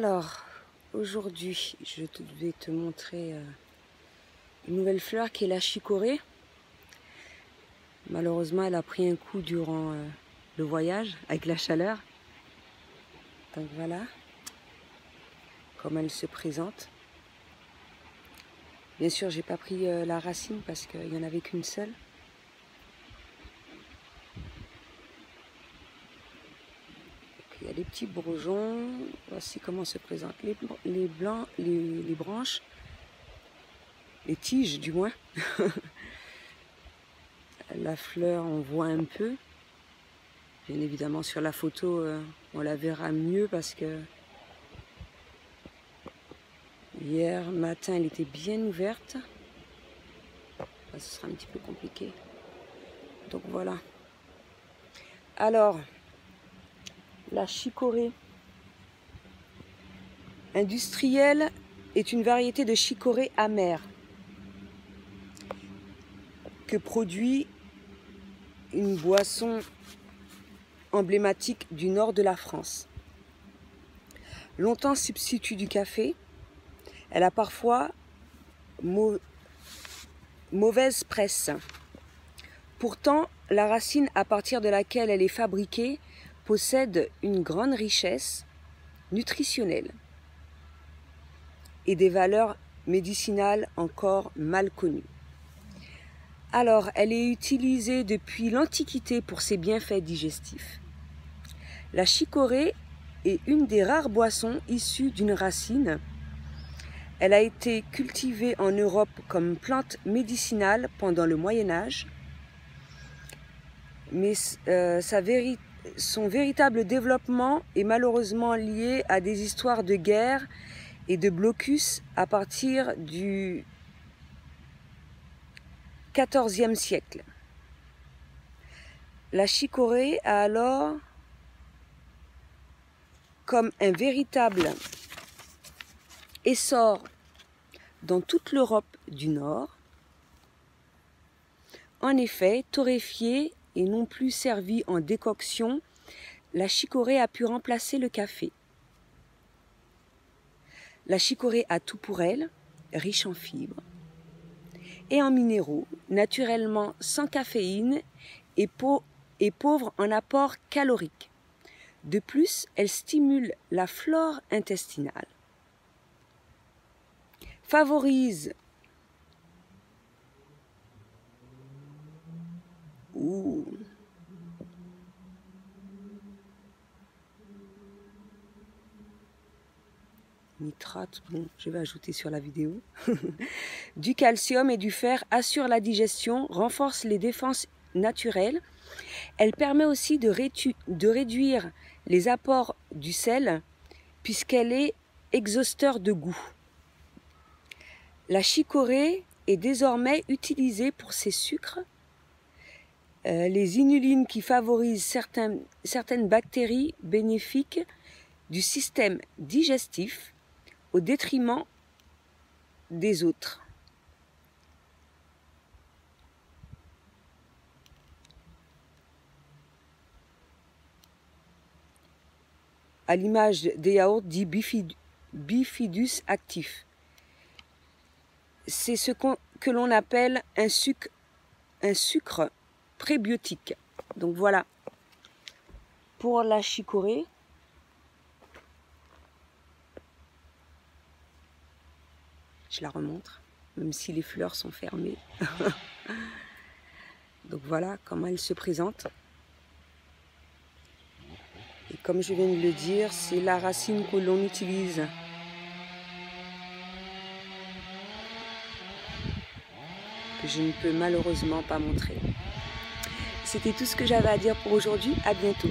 Alors, aujourd'hui, je vais te montrer une nouvelle fleur qui est la chicorée. Malheureusement, elle a pris un coup durant le voyage avec la chaleur. Donc voilà comment elle se présente. Bien sûr, j'ai pas pris la racine parce qu'il n'y en avait qu'une seule. Il y a des petits bourgeons. Voici comment se présentent les blancs, les branches, les tiges du moins. La fleur, on voit un peu. Bien évidemment, sur la photo, on la verra mieux parce que hier matin, elle était bien ouverte. Là, ce sera un petit peu compliqué. Donc voilà. Alors, la chicorée industrielle est une variété de chicorée amère que produit une boisson emblématique du nord de la France. Longtemps substitut du café, elle a parfois mauvaise presse. Pourtant, la racine à partir de laquelle elle est fabriquée possède une grande richesse nutritionnelle et des valeurs médicinales encore mal connues. Alors, elle est utilisée depuis l'Antiquité pour ses bienfaits digestifs. La chicorée est une des rares boissons issues d'une racine. Elle a été cultivée en Europe comme plante médicinale pendant le Moyen Âge, mais son véritable développement est malheureusement lié à des histoires de guerre et de blocus à partir du XIVe siècle. La chicorée a alors comme un véritable essor dans toute l'Europe du Nord. En effet, torréfiée et non plus servie en décoction, la chicorée a pu remplacer le café. La chicorée a tout pour elle, riche en fibres et en minéraux, naturellement sans caféine et pauvre en apport calorique. De plus, elle stimule la flore intestinale, favorise nitrate, bon, je vais ajouter sur la vidéo, du calcium et du fer, assure la digestion, renforce les défenses naturelles. Elle permet aussi de réduire les apports du sel puisqu'elle est exhausteur de goût. La chicorée est désormais utilisée pour ses sucres, les inulines qui favorisent certaines bactéries bénéfiques du système digestif au détriment des autres. À l'image des yaourts dits bifidus actifs. C'est ce que l'on appelle un sucre prébiotique. Donc voilà pour la chicorée. Je la remontre, même si les fleurs sont fermées. Donc voilà comment elle se présente. Et comme je viens de le dire, c'est la racine que l'on utilise. Que je ne peux malheureusement pas montrer. C'était tout ce que j'avais à dire pour aujourd'hui. À bientôt.